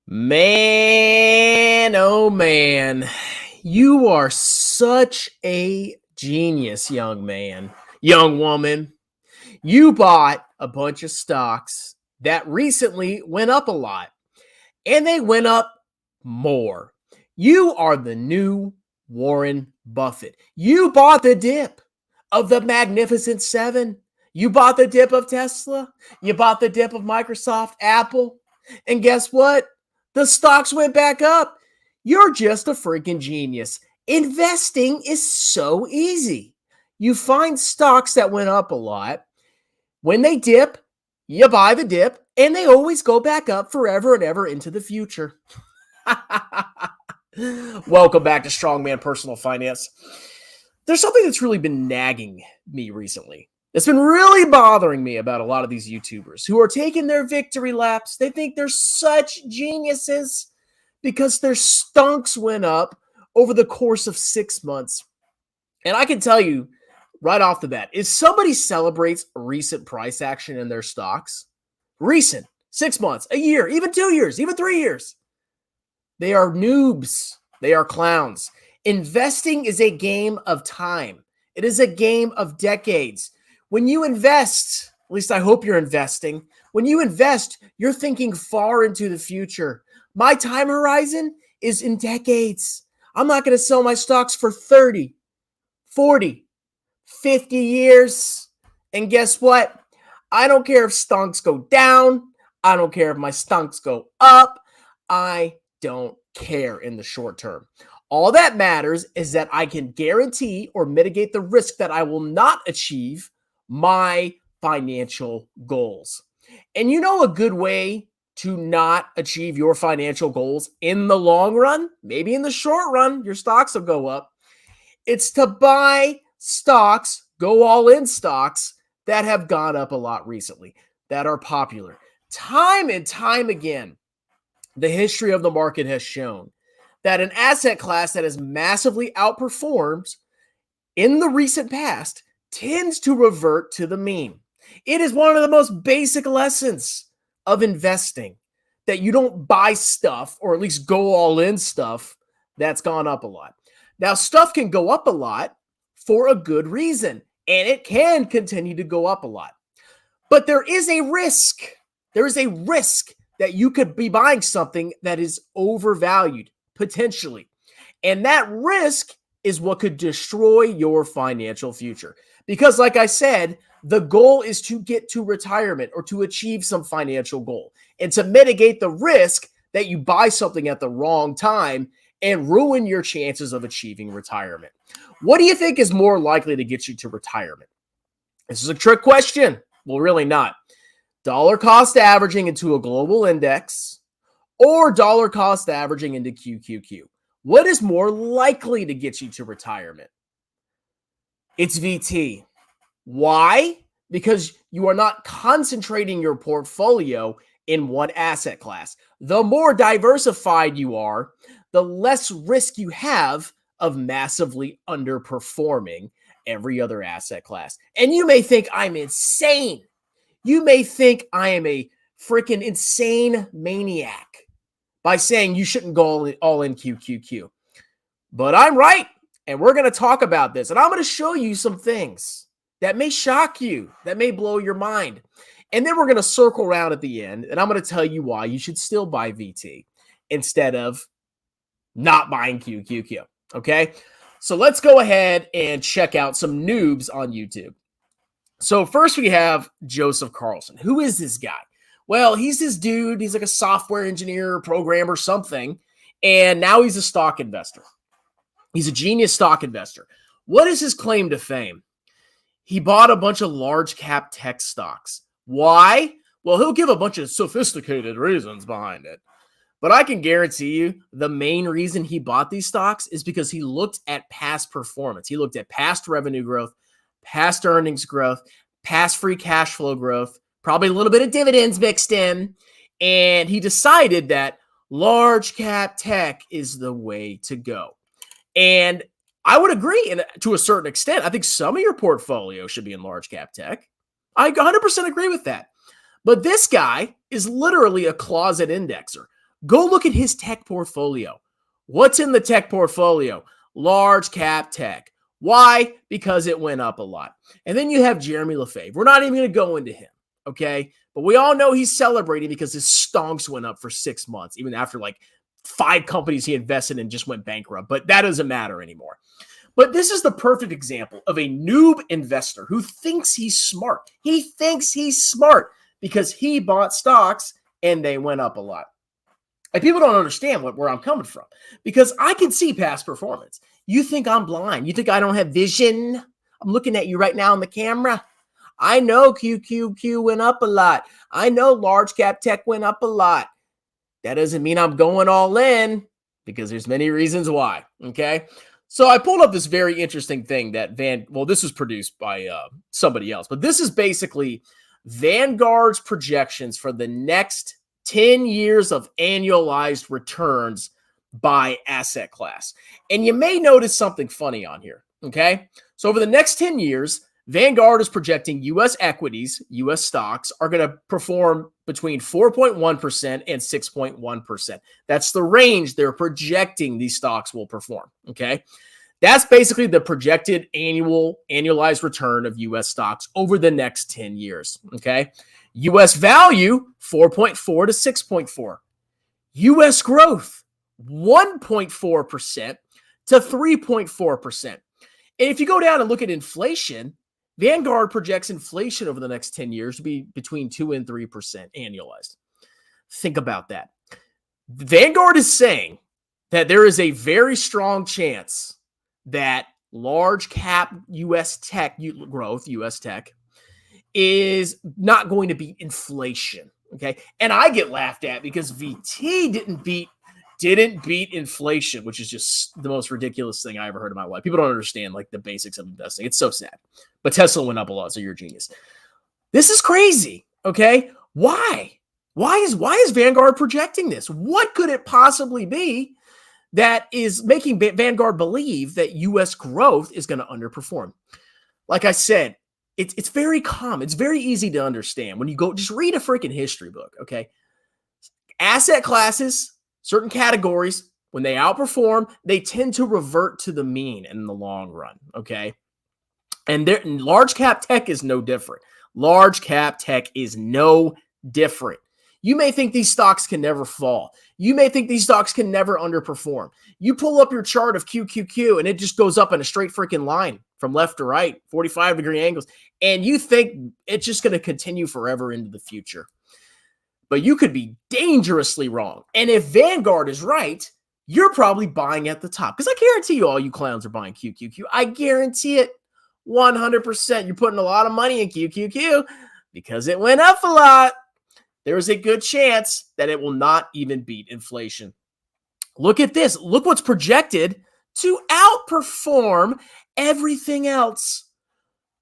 Man, oh man, you are such a genius, young man, young woman. You bought a bunch of stocks that recently went up a lot, and they went up more. You are the new Warren Buffett. You bought the dip of the Magnificent Seven. You bought the dip of Tesla. You bought the dip of Microsoft, Apple. And guess what? The stocks went back up. You're just a freaking genius. Investing is so easy. You find stocks that went up a lot. When they dip, you buy the dip, and they always go back up forever and ever into the future. Welcome back to Strongman Personal Finance. There's something that's really been nagging me recently. It's been really bothering me about a lot of these YouTubers who are taking their victory laps. They think they're such geniuses because their stonks went up over the course of 6 months. And I can tell you right off the bat, if somebody celebrates recent price action in their stocks, recent, 6 months, a year, even 2 years, even 3 years, they are noobs. They are clowns. Investing is a game of time. It is a game of decades. When you invest, at least I hope you're investing, when you invest, you're thinking far into the future. My time horizon is in decades. I'm not going to sell my stocks for 30, 40, 50 years. And guess what? I don't care if stonks go down. I don't care if my stonks go up. I don't care in the short term. All that matters is that I can guarantee or mitigate the risk that I will not achieve my financial goals. And you know a good way to not achieve your financial goals in the long run, maybe in the short run, your stocks will go up. It's to buy stocks, go all in stocks that have gone up a lot recently, that are popular. Time and time again, the history of the market has shown that an asset class that has massively outperformed in the recent past tends to revert to the mean. It is one of the most basic lessons of investing that you don't buy stuff, or at least go all in stuff, that's gone up a lot. Now, stuff can go up a lot for a good reason, and it can continue to go up a lot. But there is a risk. There is a risk that you could be buying something that is overvalued, potentially. And that risk is what could destroy your financial future. Because like I said, the goal is to get to retirement or to achieve some financial goal and to mitigate the risk that you buy something at the wrong time and ruin your chances of achieving retirement. What do you think is more likely to get you to retirement? This is a trick question. Well, really not. Dollar cost averaging into a global index or dollar cost averaging into QQQ. What is more likely to get you to retirement? It's VT. Why? Because you are not concentrating your portfolio in one asset class. The more diversified you are, the less risk you have of massively underperforming every other asset class. And you may think I'm insane. You may think I am a freaking insane maniac by saying you shouldn't go all in QQQ. But I'm right. And we're going to talk about this. And I'm going to show you some things that may shock you, that may blow your mind. And then we're going to circle around at the end. And I'm going to tell you why you should still buy VT instead of not buying QQQ. Okay? So let's go ahead and check out some noobs on YouTube. So first we have Joseph Carlson. Who is this guy? Well, he's this dude. He's like a software engineer, programmer, something. And now he's a stock investor. He's a genius stock investor. What is his claim to fame? He bought a bunch of large cap tech stocks. Why? Well, he'll give a bunch of sophisticated reasons behind it. But I can guarantee you the main reason he bought these stocks is because he looked at past performance. He looked at past revenue growth, past earnings growth, past free cash flow growth, probably a little bit of dividends mixed in. And he decided that large cap tech is the way to go. And I would agree, and to a certain extent, I think some of your portfolio should be in large cap tech. I 100% agree with that. But this guy is literally a closet indexer. Go look at his tech portfolio. What's in the tech portfolio? Large cap tech. Why? Because it went up a lot. And then you have Jeremy Lefebvre. We're not even going to go into him, okay? But we all know he's celebrating because his stonks went up for 6 months, even after like 5 companies he invested in just went bankrupt. But that doesn't matter anymore. But this is the perfect example of a noob investor who thinks he's smart. He thinks he's smart because he bought stocks and they went up a lot. And people don't understand where I'm coming from because I can see past performance. You think I'm blind. You think I don't have vision. I'm looking at you right now on the camera. I know QQQ went up a lot. I know large cap tech went up a lot. That doesn't mean I'm going all in because there's many reasons why, okay? So I pulled up this very interesting thing that this was produced by somebody else, but this is basically Vanguard's projections for the next 10 years of annualized returns by asset class. And you may notice something funny on here, okay? So over the next 10 years, Vanguard is projecting U.S. equities, U.S. stocks are going to perform between 4.1% and 6.1%. That's the range they're projecting these stocks will perform, okay? That's basically the projected annualized return of U.S. stocks over the next 10 years, okay? U.S. value, 4.4 to 6.4. U.S. growth, 1.4% to 3.4%. And if you go down and look at inflation, Vanguard projects inflation over the next 10 years to be between 2 and 3% annualized. Think about that. Vanguard is saying that there is a very strong chance that large cap U.S. tech growth, U.S. tech, is not going to beat inflation, okay? And I get laughed at because VT didn't beat inflation, which is just the most ridiculous thing I ever heard in my life. People don't understand like the basics of investing. It's so sad. But Tesla went up a lot, so you're a genius. This is crazy, okay? Why? Why is Vanguard projecting this? What could it possibly be that is making Vanguard believe that U.S. growth is going to underperform? Like I said, it's very common. It's very easy to understand. When you go, just read a freaking history book, okay? Asset classes, certain categories, when they outperform, they tend to revert to the mean in the long run, okay? And large cap tech is no different. Large cap tech is no different. You may think these stocks can never fall. You may think these stocks can never underperform. You pull up your chart of QQQ and it just goes up in a straight freaking line from left to right, 45-degree angles, and you think it's just going to continue forever into the future. But you could be dangerously wrong. And if Vanguard is right, you're probably buying at the top. Because I guarantee you all you clowns are buying QQQ. I guarantee it 100%. You're putting a lot of money in QQQ because it went up a lot. There is a good chance that it will not even beat inflation. Look at this. Look what's projected to outperform everything else.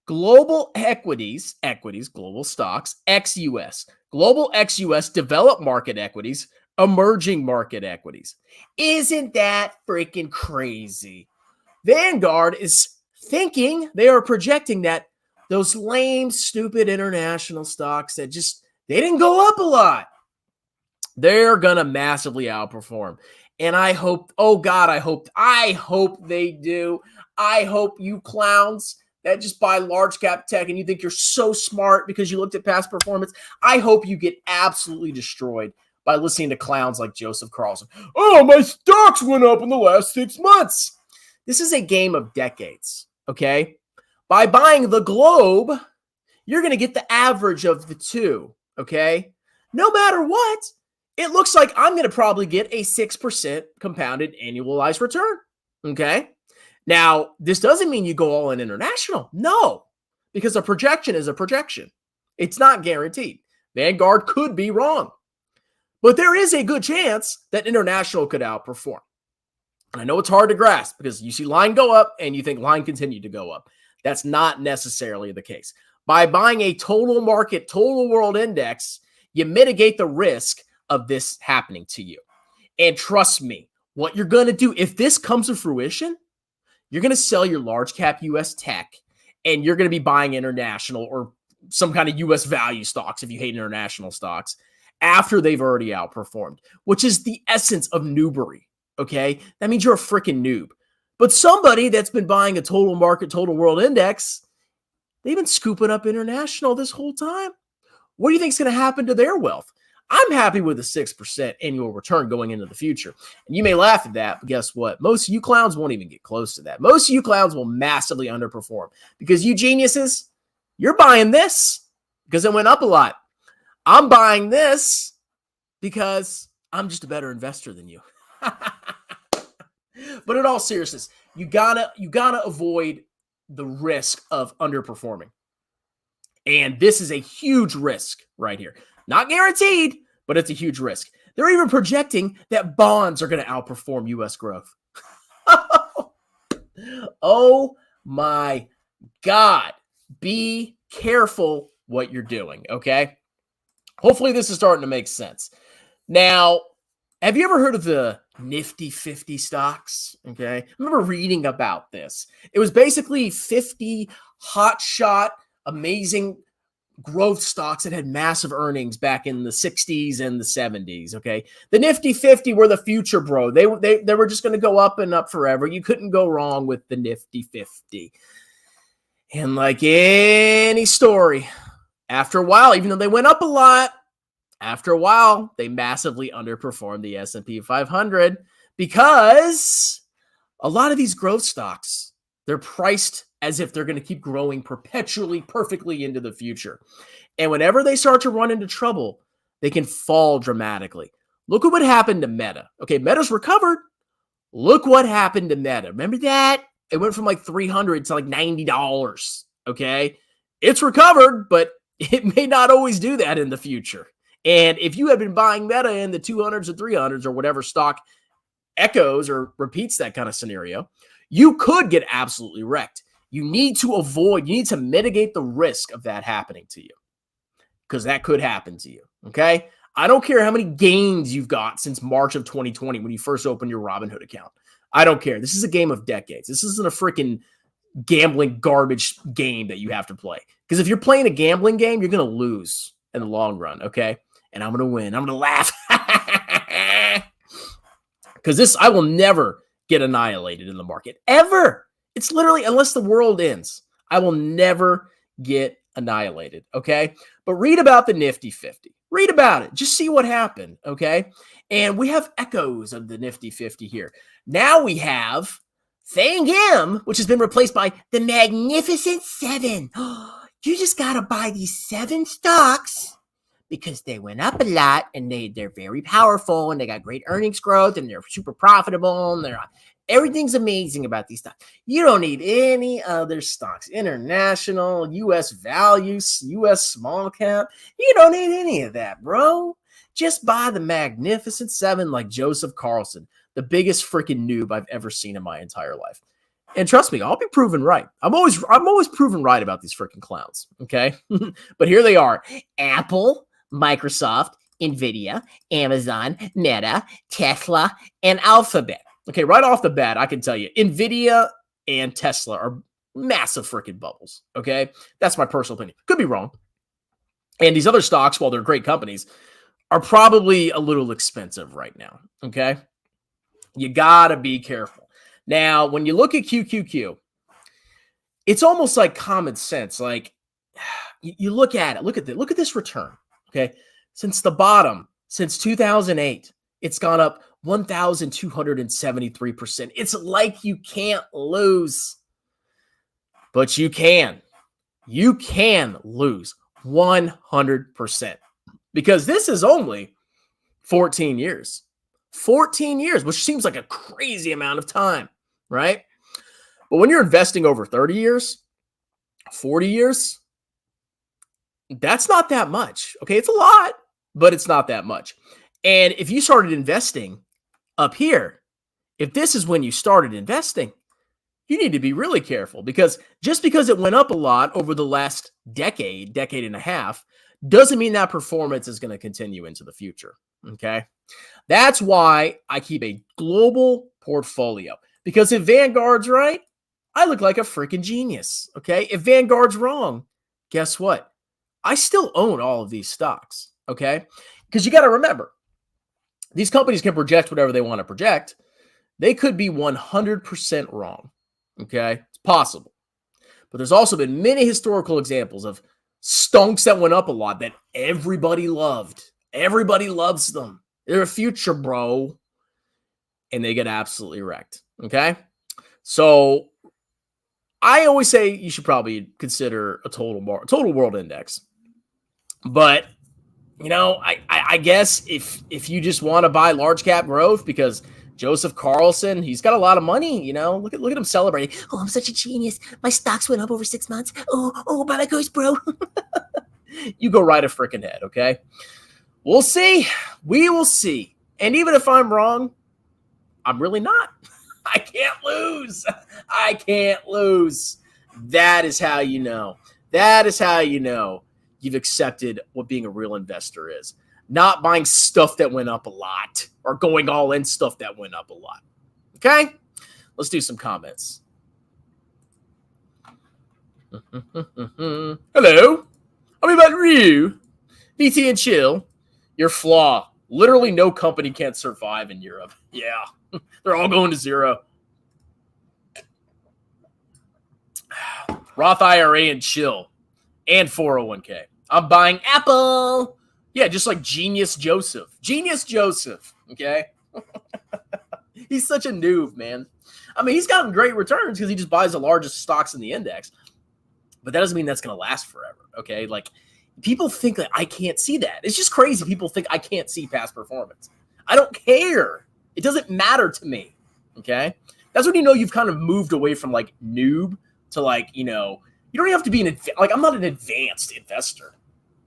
Global equities, global stocks, ex-US. Global ex-US, developed market equities, emerging market equities. Isn't that freaking crazy? Vanguard is thinking, they are projecting that those lame, stupid international stocks that they didn't go up a lot, they're going to massively outperform. And I hope, oh God, I hope they do. I hope you clowns that just buy large cap tech and you think you're so smart because you looked at past performance, I hope you get absolutely destroyed by listening to clowns like Joseph Carlson. Oh, my stocks went up in the last 6 months. This is a game of decades, okay? By buying the globe, you're going to get the average of the two, okay? No matter what, it looks like I'm going to probably get a 6% compounded annualized return, okay? Now, this doesn't mean you go all in international. No, because a projection is a projection. It's not guaranteed. Vanguard could be wrong. But there is a good chance that international could outperform. And I know it's hard to grasp because you see line go up and you think line continue to go up. That's not necessarily the case. By buying a total market, total world index, you mitigate the risk of this happening to you. And trust me, what you're going to do, if this comes to fruition, you're going to sell your large cap US tech and you're going to be buying international or some kind of US value stocks if you hate international stocks. after they've already outperformed, which is the essence of noobery, okay? That means you're a freaking noob. But somebody that's been buying a total market, total world index, they've been scooping up international this whole time. What do you think is going to happen to their wealth? I'm happy with a 6% annual return going into the future. And you may laugh at that, but guess what? Most of you clowns won't even get close to that. Most of you clowns will massively underperform because you geniuses, you're buying this because it went up a lot. I'm buying this because I'm just a better investor than you. But in all seriousness, you gotta avoid the risk of underperforming. And this is a huge risk right here. Not guaranteed, but it's a huge risk. They're even projecting that bonds are going to outperform U.S. growth. Oh my God. Be careful what you're doing, okay? Hopefully this is starting to make sense. Now, have you ever heard of the Nifty 50 stocks? Okay. I remember reading about this. It was basically 50 hotshot, amazing growth stocks that had massive earnings back in the 60s and the 70s, okay? The Nifty 50 were the future, bro. They were just going to go up and up forever. You couldn't go wrong with the Nifty 50. And like any story, after a while, even though they went up a lot, after a while, they massively underperformed the S&P 500 because a lot of these growth stocks, they're priced as if they're going to keep growing perpetually, perfectly into the future. And whenever they start to run into trouble, they can fall dramatically. Look at what happened to Meta. Okay, Meta's recovered. Look what happened to Meta. Remember that? It went from like $300 to like $90. Okay, it's recovered, but it may not always do that in the future. And if you had been buying Meta in the 200s or 300s or whatever stock echoes or repeats that kind of scenario, you could get absolutely wrecked. You need to mitigate the risk of that happening to you because that could happen to you, okay? I don't care how many gains you've got since March of 2020 when you first opened your Robinhood account. I don't care. This is a game of decades. This isn't a freaking gambling garbage game that you have to play. Because if you're playing a gambling game, you're going to lose in the long run, okay? And I'm going to win. I'm going to laugh. Because I will never get annihilated in the market. Ever. It's literally, unless the world ends, I will never get annihilated, okay? But read about the Nifty 50. Read about it. Just see what happened, okay? And we have echoes of the Nifty 50 here. Now we have Fang-M, which has been replaced by the Magnificent Seven. You just got to buy these 7 stocks because they went up a lot and they're very powerful and they got great earnings growth and they're super profitable and everything's amazing about these stocks. You don't need any other stocks. International, U.S. values, U.S. small cap. You don't need any of that, bro. Just buy the Magnificent Seven like Joseph Carlson, the biggest freaking noob I've ever seen in my entire life. And trust me, I'll be proven right. I'm always proven right about these freaking clowns, okay? But here they are. Apple, Microsoft, Nvidia, Amazon, Meta, Tesla, and Alphabet. Okay, right off the bat, I can tell you, Nvidia and Tesla are massive freaking bubbles, okay? That's my personal opinion. Could be wrong. And these other stocks, while they're great companies, are probably a little expensive right now, okay? You gotta be careful. Now, when you look at QQQ, it's almost like common sense. Like, you look at it, look at this return, okay? Since the bottom, since 2008, it's gone up 1,273%. It's like you can't lose, but you can. You can lose 100% because this is only 14 years. 14 years, which seems like a crazy amount of time, right? But when you're investing over 30 years, 40 years, that's not that much. Okay, it's a lot, but it's not that much. And if you started investing up here, if this is when you started investing, you need to be really careful because just because it went up a lot over the last decade and a half, doesn't mean that performance is going to continue into the future, okay? That's why I keep a global portfolio because if Vanguard's right, I look like a freaking genius, okay? If Vanguard's wrong, guess what? I still own all of these stocks, okay? Because you got to remember, these companies can project whatever they want to project. They could be 100% wrong. Okay? It's possible. But there's also been many historical examples of stonks that went up a lot that everybody loved. Everybody loves them. They're a future, bro. And they get absolutely wrecked. Okay? So I always say you should probably consider a total world index. But I guess if you just want to buy large cap growth because Joseph Carlson, he's got a lot of money, look at him celebrating. Oh, I'm such a genius. My stocks went up over 6 months. Oh, buy my course, bro. You go right a freaking head, okay? We'll see. We will see. And even if I'm wrong, I'm really not. I can't lose. I can't lose. That is how you know. That is how you know you've accepted what being a real investor is. Not buying stuff that went up a lot or going all in stuff that went up a lot. Okay? Let's do some comments. Hello. I'm about you. BT and chill. Your flaw. Literally no company can't survive in Europe. Yeah. They're all going to zero. Roth IRA and chill. And 401k. I'm buying Apple. Yeah, just like Genius Joseph. Genius Joseph. Okay? He's such a noob, man. I mean, he's gotten great returns because he just buys the largest stocks in the index. But that doesn't mean that's going to last forever. Okay? Like, people think that I can't see that. It's just crazy. People think I can't see past performance. I don't care. It doesn't matter to me. Okay? That's when you know you've kind of moved away from like noob to like, you don't even have to be I'm not an advanced investor.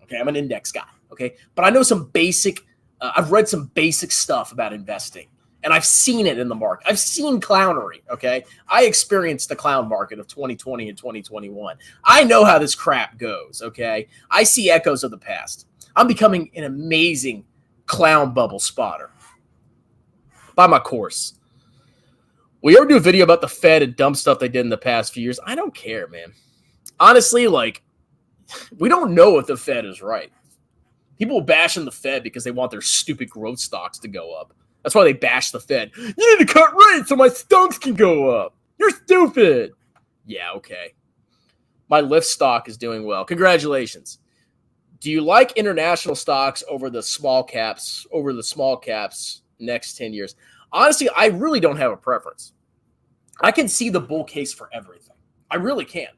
Okay? I'm an index guy. Okay? But I know some basic, I've read some basic stuff about investing. And I've seen it in the market. I've seen clownery, okay? I experienced the clown market of 2020 and 2021. I know how this crap goes, okay? I see echoes of the past. I'm becoming an amazing clown bubble spotter. Buy my course. We ever do a video about the Fed and dumb stuff they did in the past few years? I don't care, man. Honestly, like, we don't know if the Fed is right. People bashing the Fed because they want their stupid growth stocks to go up. That's why they bash the Fed. You need to cut rates so my stocks can go up. You're stupid. Yeah, okay. My Lyft stock is doing well. Congratulations. Do you like international stocks over the small caps next 10 years? Honestly, I really don't have a preference. I can see the bull case for everything. I really can.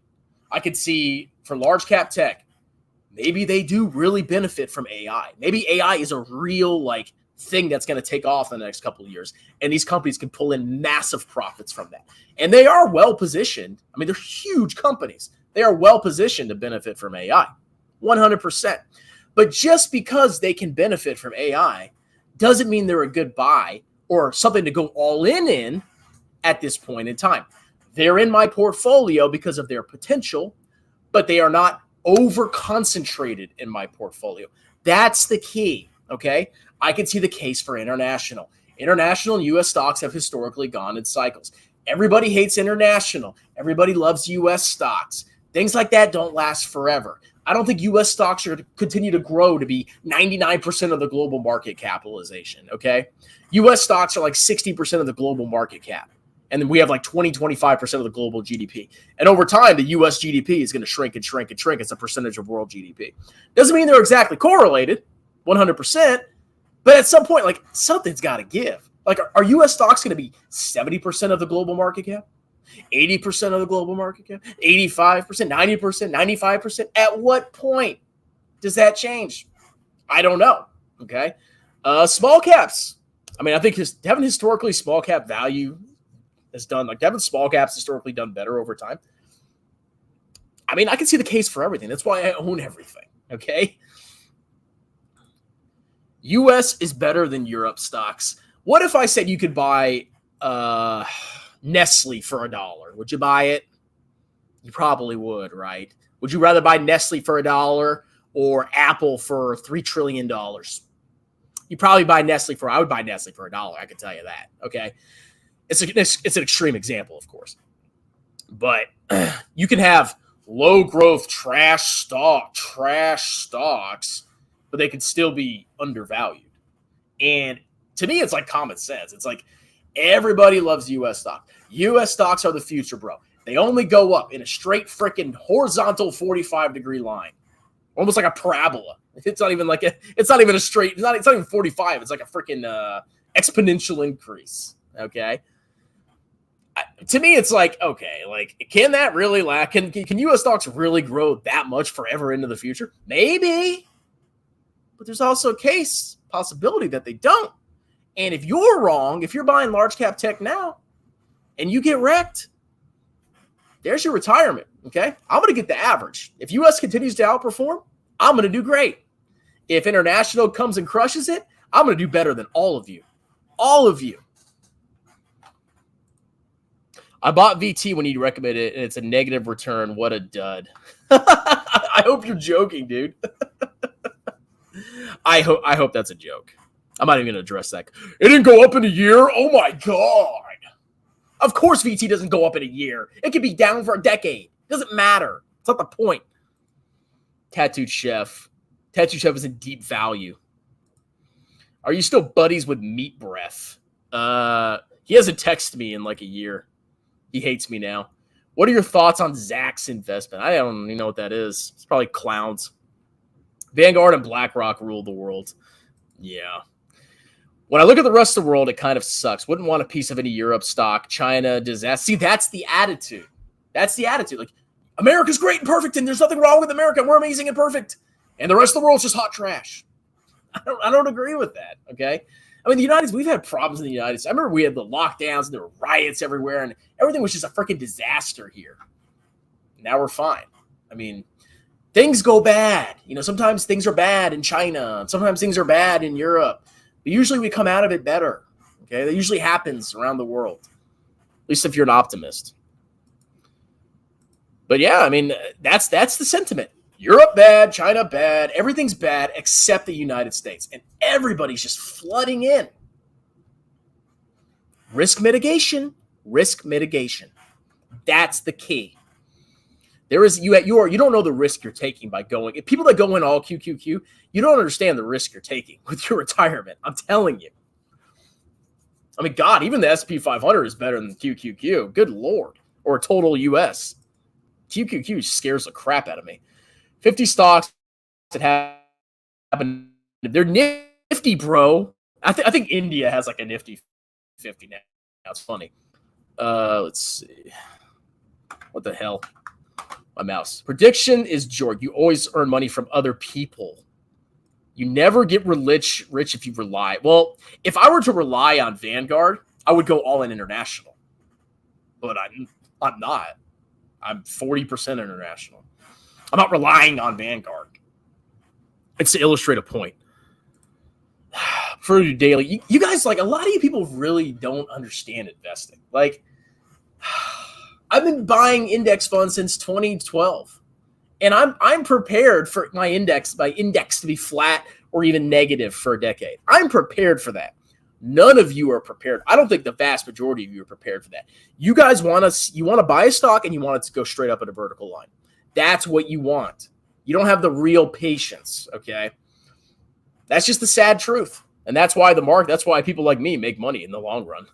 I can see for large cap tech, maybe they do really benefit from AI. Maybe AI is a real thing that's going to take off in the next couple of years. And these companies can pull in massive profits from that. And they are well positioned. I mean, they're huge companies. They are well positioned to benefit from AI, 100%. But just because they can benefit from AI doesn't mean they're a good buy or something to go all in at this point in time. They're in my portfolio because of their potential, but they are not over concentrated in my portfolio. That's the key. Okay. I can see the case for international. International and U.S. stocks have historically gone in cycles. Everybody hates international. Everybody loves U.S. stocks. Things like that don't last forever. I don't think U.S. stocks are going to continue to grow to be 99% of the global market capitalization, okay? U.S. stocks are like 60% of the global market cap. And then we have like 25% of the global GDP. And over time, the U.S. GDP is going to shrink and shrink and shrink as a percentage of world GDP. Doesn't mean they're exactly correlated, 100%. But at some point, something's got to give. Are U.S. stocks going to be 70% of the global market cap? 80% of the global market cap? 85%, 90%, 95%? At what point does that change? I don't know. Okay. Small caps. I mean, I think haven't historically small cap value has done, haven't small caps historically done better over time? I mean, I can see the case for everything. That's why I own everything. Okay. U.S. is better than Europe stocks. What if I said you could buy Nestle for $1? Would you buy it? You probably would, right? Would you rather buy Nestle for $1 or Apple for $3 trillion? You probably buy Nestle for. I would buy Nestle for $1. I can tell you that. Okay, it's an extreme example, of course, but you can have low growth trash stocks but they could still be undervalued. And to me, it's like common sense. It's like everybody loves U.S. stock. U.S. stocks are the future, bro. They only go up in a straight freaking horizontal 45-degree line, almost like a parabola. It's not even a straight. It's not even 45. It's like a freaking exponential increase. Okay. To me, it's like, okay, like, can that really last? Can U.S. stocks really grow that much forever into the future? Maybe. But there's also a possibility that they don't. And if you're wrong, if you're buying large cap tech now and you get wrecked, there's your retirement, okay? I'm going to get the average. If U.S. continues to outperform, I'm going to do great. If international comes and crushes it, I'm going to do better than all of you. All of you. I bought VT when you recommended it, and it's a negative return. What a dud. I hope you're joking, dude. I hope that's a joke. I'm not even going to address that. It didn't go up in a year? Oh, my God. Of course VT doesn't go up in a year. It could be down for a decade. It doesn't matter. It's not the point. Tattooed Chef. Tattooed Chef is in deep value. Are you still buddies with Meat Breath? He hasn't texted me in like a year. He hates me now. What are your thoughts on Zach's investment? I don't even know what that is. It's probably clowns. Vanguard and BlackRock rule the world. Yeah. When I look at the rest of the world, it kind of sucks. Wouldn't want a piece of any Europe stock, China, disaster. See, that's the attitude. That's the attitude. Like, America's great and perfect, and there's nothing wrong with America. We're amazing and perfect. And the rest of the world's just hot trash. I don't agree with that, okay? I mean, the United States, we've had problems in the United States. I remember we had the lockdowns, and there were riots everywhere, and everything was just a freaking disaster here. Now we're fine. I mean, things go bad. You know, sometimes things are bad in China. Sometimes things are bad in Europe. But usually we come out of it better, okay? That usually happens around the world, at least if you're an optimist. But, yeah, I mean, that's the sentiment. Europe bad, China bad, everything's bad except the United States. And everybody's just flooding in. Risk mitigation. That's the key. There is you don't know the risk you're taking by going. If people that go in all QQQ, you don't understand the risk you're taking with your retirement. I'm telling you. I mean, God, even the SP 500 is better than QQQ. Good Lord. Or total US. QQQ scares the crap out of me. 50 stocks that happen. They're nifty, bro. I think India has like a nifty 50 now. It's funny. Let's see. What the hell? My mouse. Prediction is Jorg. You always earn money from other people. You never get rich if you rely. Well, if I were to rely on Vanguard, I would go all in international. But I'm not. I'm 40% international. I'm not relying on Vanguard. It's to illustrate a point. For daily, you guys, like, a lot of you people really don't understand investing. Like, I've been buying index funds since 2012, and I'm prepared for my index to be flat or even negative for a decade. I'm prepared for that. None of you are prepared. I don't think the vast majority of you are prepared for that. You guys want to buy a stock and you want it to go straight up in a vertical line. That's what you want. You don't have the real patience, okay? That's just the sad truth. And that's why that's why people like me make money in the long run.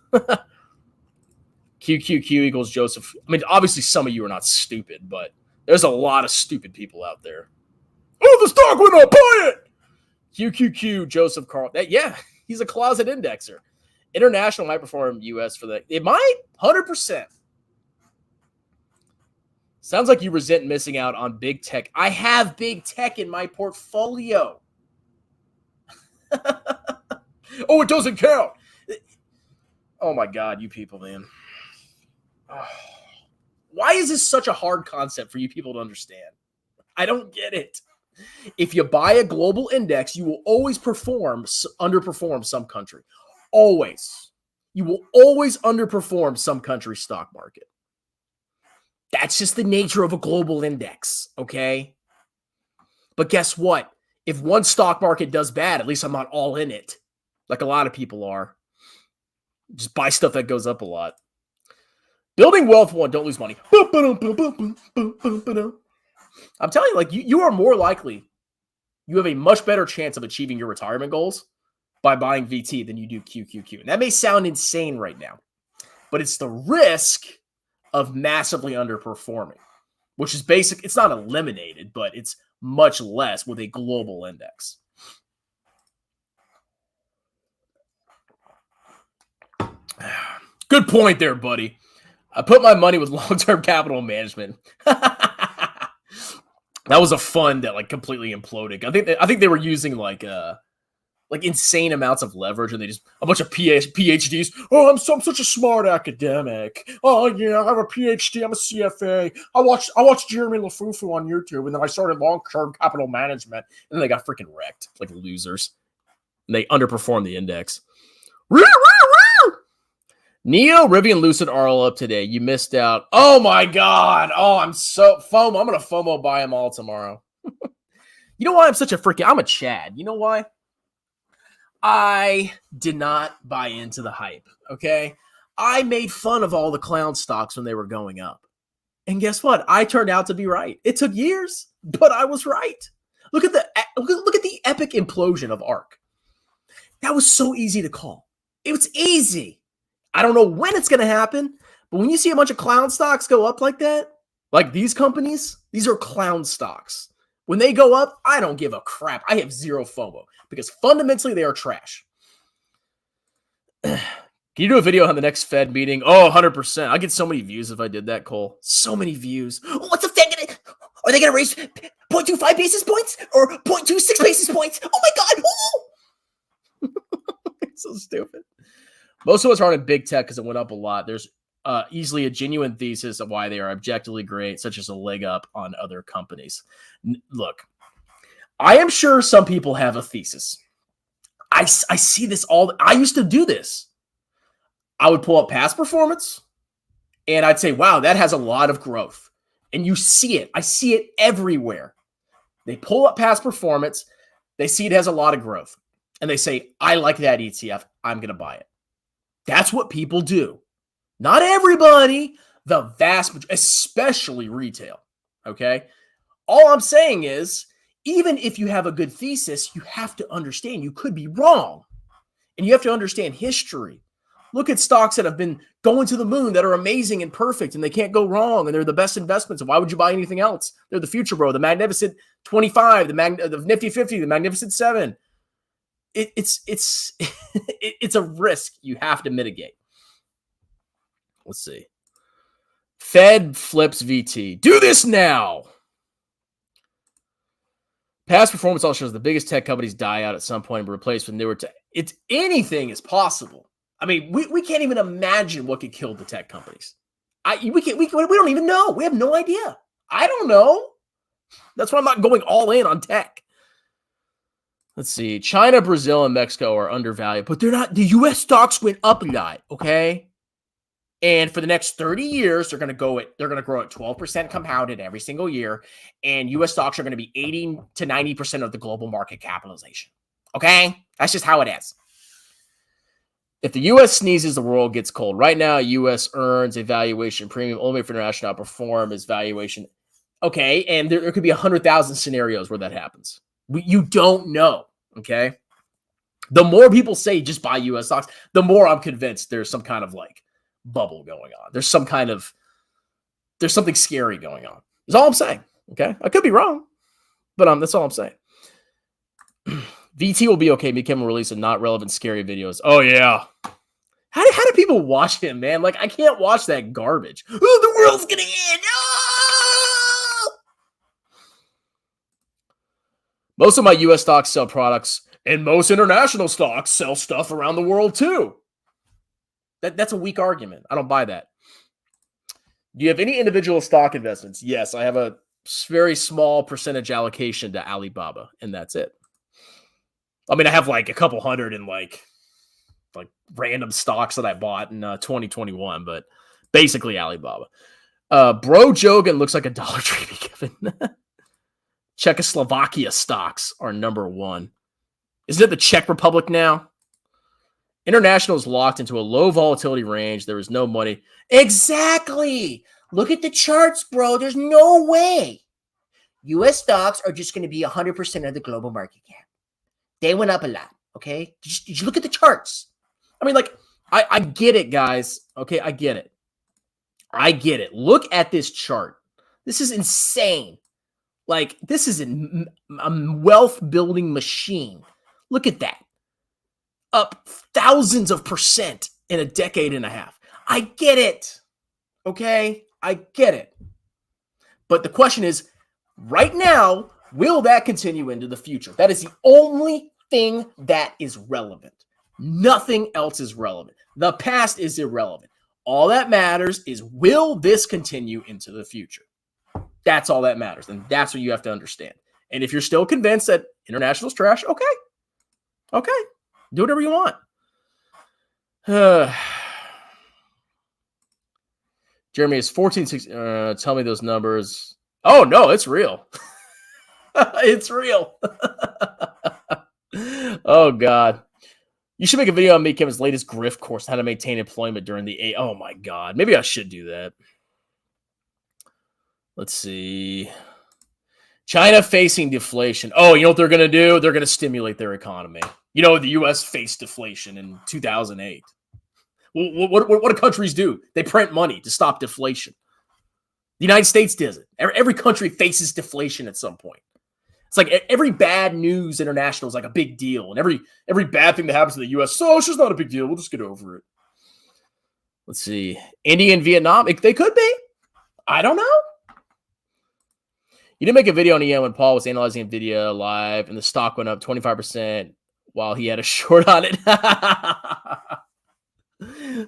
QQQ equals Joseph. I mean, obviously some of you are not stupid, but there's a lot of stupid people out there. Oh, the stock went up, buy it! QQQ, Joseph Carl. Yeah, he's a closet indexer. International might perform US for that. It might, 100%. Sounds like you resent missing out on big tech. I have big tech in my portfolio. Oh, it doesn't count. Oh, my God, you people, man. Oh. Why is this such a hard concept for you people to understand? I don't get it. If you buy a global index, you will always underperform some country. Always. You will always underperform some country's stock market. That's just the nature of a global index, okay? But guess what? If one stock market does bad, at least I'm not all in it, like a lot of people are. Just buy stuff that goes up a lot. Building wealth, one, don't lose money. I'm telling you, like, you are more likely you have a much better chance of achieving your retirement goals by buying VT than you do QQQ. And that may sound insane right now, but it's the risk of massively underperforming, which is basic. It's not eliminated, but it's much less with a global index. Good point there, buddy. I put my money with long-term capital management. That was a fund that like completely imploded. I think they were using like insane amounts of leverage, and they just a bunch of PhDs. Oh, I'm such a smart academic. Oh yeah, I have a PhD. I'm a CFA. I watched Jeremy Lefebvre on YouTube, and then I started long-term capital management, and then they got freaking wrecked like losers. And they underperformed the index. Neo, Rivian, and Lucid are all up today. You missed out. Oh my God. Oh, I'm so FOMO. I'm going to FOMO buy them all tomorrow. You know why I'm such a freaking, I'm a Chad. You know why? I did not buy into the hype. Okay. I made fun of all the clown stocks when they were going up. And guess what? I turned out to be right. It took years, but I was right. Look at the epic implosion of ARK. That was so easy to call. It was easy. I don't know when it's going to happen, but when you see a bunch of clown stocks go up like that, like these companies, these are clown stocks. When they go up, I don't give a crap. I have zero FOMO because fundamentally they are trash. Can you do a video on the next Fed meeting? Oh, 100%. I'd get so many views if I did that, Cole. So many views. What's the Fed going to... Are they going to raise 0.25 basis points or 0.26 basis points? Oh my God. It's so stupid. Most of us aren't in big tech because it went up a lot. There's easily a genuine thesis of why they are objectively great, such as a leg up on other companies. Look, I am sure some people have a thesis. I see this all. I used to do this. I would pull up past performance, and I'd say, wow, that has a lot of growth. And you see it. I see it everywhere. They pull up past performance. They see it has a lot of growth. And they say, I like that ETF. I'm going to buy it. That's what people do. Not everybody, the vast majority, especially retail, okay? All I'm saying is, even if you have a good thesis, you have to understand you could be wrong. And you have to understand history. Look at stocks that have been going to the moon that are amazing and perfect, and they can't go wrong, and they're the best investments. And why would you buy anything else? They're the future, bro. The Magnificent 25, the Nifty 50, the Magnificent 7. It's a risk you have to mitigate. Let's see. Fed flips VT. Do this now. Past performance also shows the biggest tech companies die out at some point and be replaced with newer tech. It's anything is possible. I mean, we can't even imagine what could kill the tech companies. We don't even know. We have no idea. I don't know. That's why I'm not going all in on tech. Let's see. China, Brazil, and Mexico are undervalued, but they're not. The U.S. stocks went up a lot, okay? And for the next 30 years, they're going to grow at 12% compounded every single year, and U.S. stocks are going to be 80 to 90% of the global market capitalization. Okay? That's just how it is. If the U.S. sneezes, the world gets cold. Right now, U.S. earns a valuation premium only for international outperform its valuation. Okay, and there could be 100,000 scenarios where that happens. You don't know, okay? The more people say just buy U.S. stocks, the more I'm convinced there's some kind of like bubble going on. There's something scary going on. That's all I'm saying, okay? I could be wrong, but that's all I'm saying. VT will be okay. Become a release of not relevant, scary videos. Oh, yeah. How do people watch him, man? Like, I can't watch that garbage. Oh, the world's going to end. Oh! Most of my U.S. stocks sell products, and most international stocks sell stuff around the world, too. That's a weak argument. I don't buy that. Do you have any individual stock investments? Yes, I have a very small percentage allocation to Alibaba, and that's it. I mean, I have like a couple hundred in like random stocks that I bought in 2021, but basically Alibaba. Bro Jogan looks like a Dollar Tree, Kevin. Czechoslovakia stocks are number one. Isn't it the Czech Republic now? International is locked into a low volatility range. There is no money. Exactly. Look at the charts, bro. There's no way. U.S. stocks are just going to be 100% of the global market cap. They went up a lot, okay? Did you look at the charts? I mean, like, I get it, guys. Okay, I get it. I get it. Look at this chart. This is insane. Like, this is a wealth-building machine. Look at that. Up thousands of percent in a decade and a half. I get it. Okay? I get it. But the question is, right now, will that continue into the future? That is the only thing that is relevant. Nothing else is relevant. The past is irrelevant. All that matters is, will this continue into the future? That's all that matters. And that's what you have to understand. And if you're still convinced that international is trash, okay. Okay. Do whatever you want. Jeremy is 14.6. Tell me those numbers. Oh, no, it's real. It's real. Oh, God. You should make a video on me, Kevin's latest grift course, how to maintain employment during the Oh, my God. Maybe I should do that. Let's see. China facing deflation. Oh, you know what they're going to do? They're going to stimulate their economy. You know, the U.S. faced deflation in 2008. What do countries do? They print money to stop deflation. The United States does it. Every country faces deflation at some point. It's like every bad news international is like a big deal. And every bad thing that happens to the U.S., so it's just not a big deal. We'll just get over it. Let's see. India and Vietnam, they could be. I don't know. You did make a video on EM when Paul was analyzing NVIDIA live, and the stock went up 25% while he had a short on it.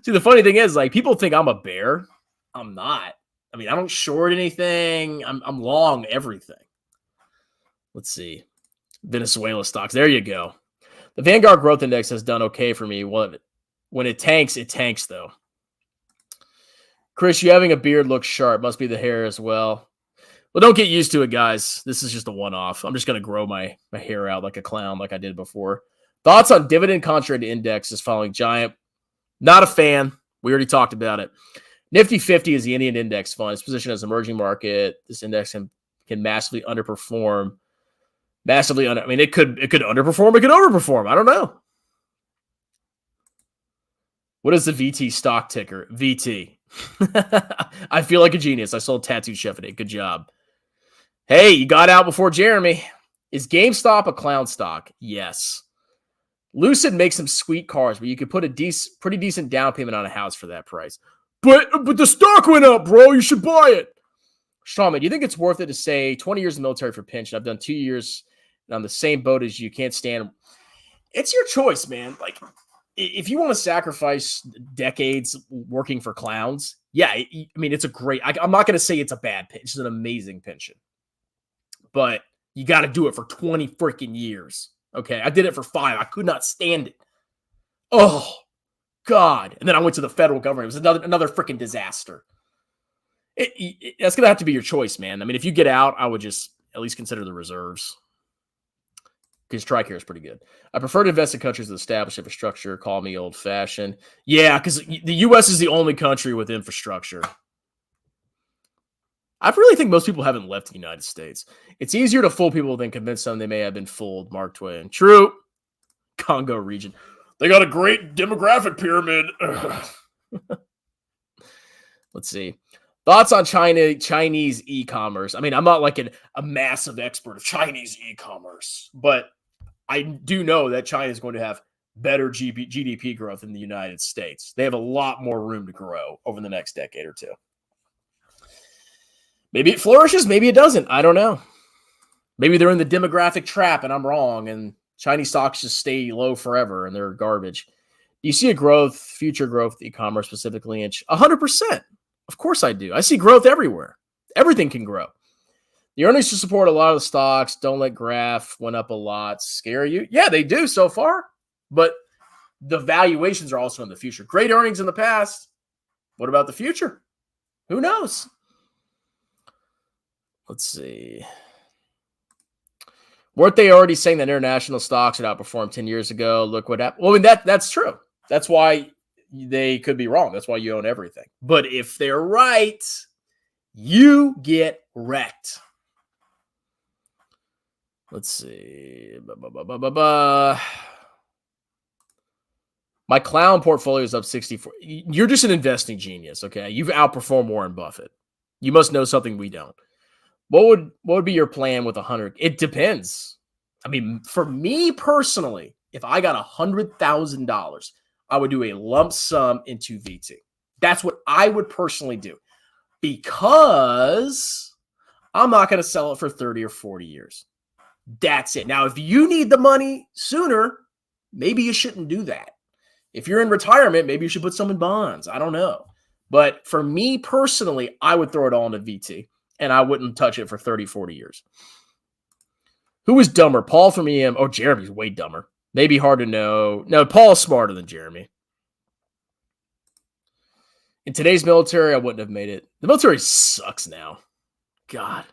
See, the funny thing is, like, people think I'm a bear. I'm not. I mean, I don't short anything. I'm long everything. Let's see. Venezuela stocks. There you go. The Vanguard Growth Index has done okay for me. When it tanks, though. Chris, you having a beard looks sharp. Must be the hair as well. Well, don't get used to it, guys. This is just a one-off. I'm just going to grow my hair out like a clown like I did before. Thoughts on dividend contrary to index is following giant. Not a fan. We already talked about it. Nifty 50 is the Indian index fund. It's positioned as an emerging market. This index can massively underperform. I mean, it could underperform. It could overperform. I don't know. What is the VT stock ticker? VT. I feel like a genius. I sold Tattooed Chef at it. Good job. Hey, you got out before Jeremy. Is GameStop a clown stock? Yes. Lucid makes some sweet cars, but you could put a pretty decent down payment on a house for that price. But the stock went up, bro. You should buy it. Shawman, do you think it's worth it to say 20 years in the military for pension? I've done 2 years and I'm the same boat as you. Can't stand. It's your choice, man. Like, if you want to sacrifice decades working for clowns, yeah, I mean, it's a great. I'm not going to say it's a bad pension. It's an amazing pension. But you got to do it for 20 freaking years. Okay, I did it for 5. I could not stand it. Oh, God. And then I went to the federal government. It was another freaking disaster. That's going to have to be your choice, man. I mean, if you get out, I would just at least consider the reserves. Because TRICARE is pretty good. I prefer to invest in countries with established infrastructure. Call me old-fashioned. Yeah, because the U.S. is the only country with infrastructure. I really think most people haven't left the United States. It's easier to fool people than convince them they may have been fooled. Mark Twain. True. Congo region. They got a great demographic pyramid. Let's see. Thoughts on Chinese e-commerce. I mean, I'm not like a massive expert of Chinese e-commerce, but I do know that China is going to have better GDP growth than the United States. They have a lot more room to grow over the next decade or two. Maybe it flourishes, maybe it doesn't. I don't know. Maybe they're in the demographic trap and I'm wrong, and Chinese stocks just stay low forever and they're garbage. Do you see a future growth e-commerce specifically in 100%? Of course I do. I see growth everywhere. Everything can grow. The earnings to support a lot of the stocks. Don't let graph went up a lot scare you. Yeah, they do so far, but the valuations are also in the future. Great earnings in the past. What about the future? Who knows? Let's see. Weren't they already saying that international stocks had outperformed 10 years ago? Look what happened. Well, I mean, that's true. That's why they could be wrong. That's why you own everything. But if they're right, you get wrecked. Let's see. My clown portfolio is up 64. You're just an investing genius, okay? You've outperformed Warren Buffett. You must know something we don't. What would be your plan with 100? It depends. I mean, for me personally, if I got $100,000, I would do a lump sum into VT. That's what I would personally do, because I'm not going to sell it for 30 or 40 years. That's it. Now, if you need the money sooner, maybe you shouldn't do that. If you're in retirement, maybe you should put some in bonds. I don't know. But for me personally, I would throw it all into VT, and I wouldn't touch it for 30, 40 years. Who is dumber, Paul from EM? Oh, Jeremy's way dumber. Maybe hard to know. No, Paul's smarter than Jeremy. In today's military, I wouldn't have made it. The military sucks now. God.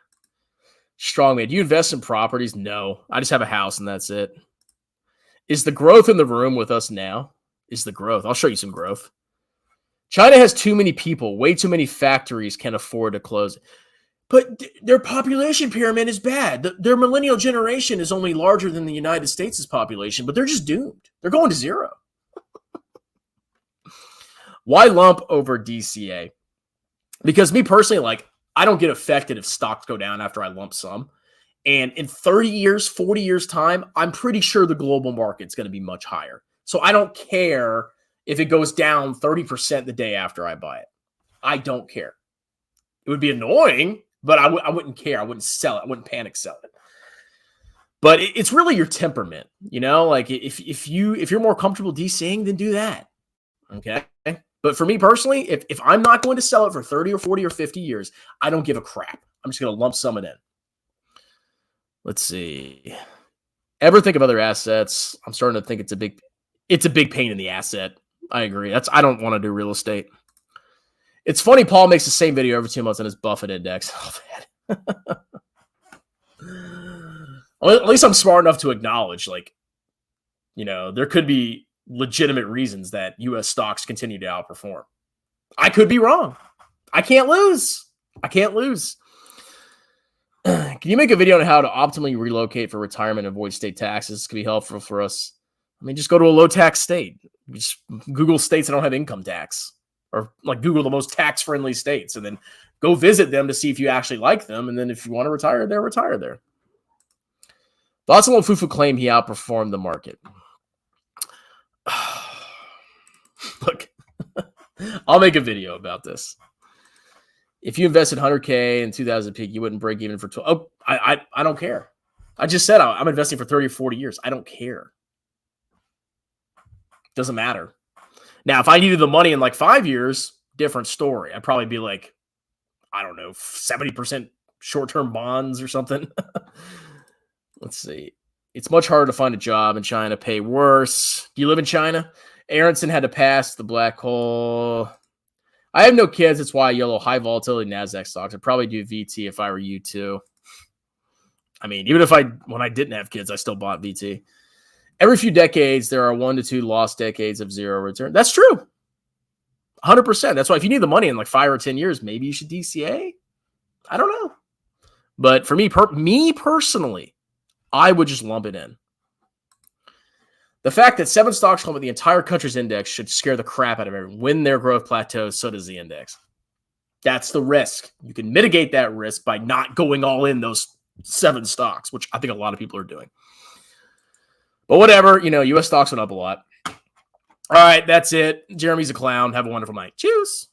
Strongman, do you invest in properties? No. I just have a house and that's it. Is the growth in the room with us now? Is the growth. I'll show you some growth. China has too many people. Way too many factories can afford to close. But their population pyramid is bad. Their millennial generation is only larger than the United States' population, but they're just doomed. They're going to zero. Why lump over DCA? Because me personally, I don't get affected if stocks go down after I lump sum. And in 30 years, 40 years time, I'm pretty sure the global market's going to be much higher. So I don't care if it goes down 30% the day after I buy it. I don't care. It would be annoying, but I wouldn't care. I wouldn't sell it. I wouldn't panic sell it. But it's really your temperament, if you're more comfortable DCing, then do that. Okay. But for me personally, if I'm not going to sell it for 30 or 40 or 50 years, I don't give a crap. I'm just going to lump sum it in. Let's see. Ever think of other assets? I'm starting to think it's a big pain in the asset. I agree. I don't want to do real estate. It's funny, Paul makes the same video every 2 months on his Buffett index. Oh, well, at least I'm smart enough to acknowledge, there could be legitimate reasons that U.S. stocks continue to outperform. I could be wrong. I can't lose. Can you make a video on how to optimally relocate for retirement and avoid state taxes? This could be helpful for us. I mean, just go to a low tax state. Just Google states that don't have income tax, or Google the most tax-friendly states, and then go visit them to see if you actually like them. And then if you want to retire there, retire there. Thoughts on Lefebvre claim he outperformed the market. Look, I'll make a video about this. If you invested 100K in 2000 peak, you wouldn't break even for 12. Oh, I don't care. I just said I'm investing for 30 or 40 years. I don't care. Doesn't matter. Now, if I needed the money in 5 years, different story. I'd probably be 70% short-term bonds or something. Let's see. It's much harder to find a job in China, pay worse. Do you live in China? Aronson had to pass the black hole. I have no kids. That's why I yellow high volatility NASDAQ stocks. I'd probably do VT if I were you too. I mean, even when I didn't have kids, I still bought VT. Every few decades, there are 1 to 2 lost decades of zero return. That's true. 100%. That's why if you need the money in 5 or 10 years, maybe you should DCA. I don't know. But for me personally, I would just lump it in. The fact that 7 stocks come with the entire country's index should scare the crap out of everyone. When their growth plateaus, so does the index. That's the risk. You can mitigate that risk by not going all in those 7 stocks, which I think a lot of people are doing. But whatever, U.S. stocks went up a lot. All right, that's it. Jeremy's a clown. Have a wonderful night. Cheers.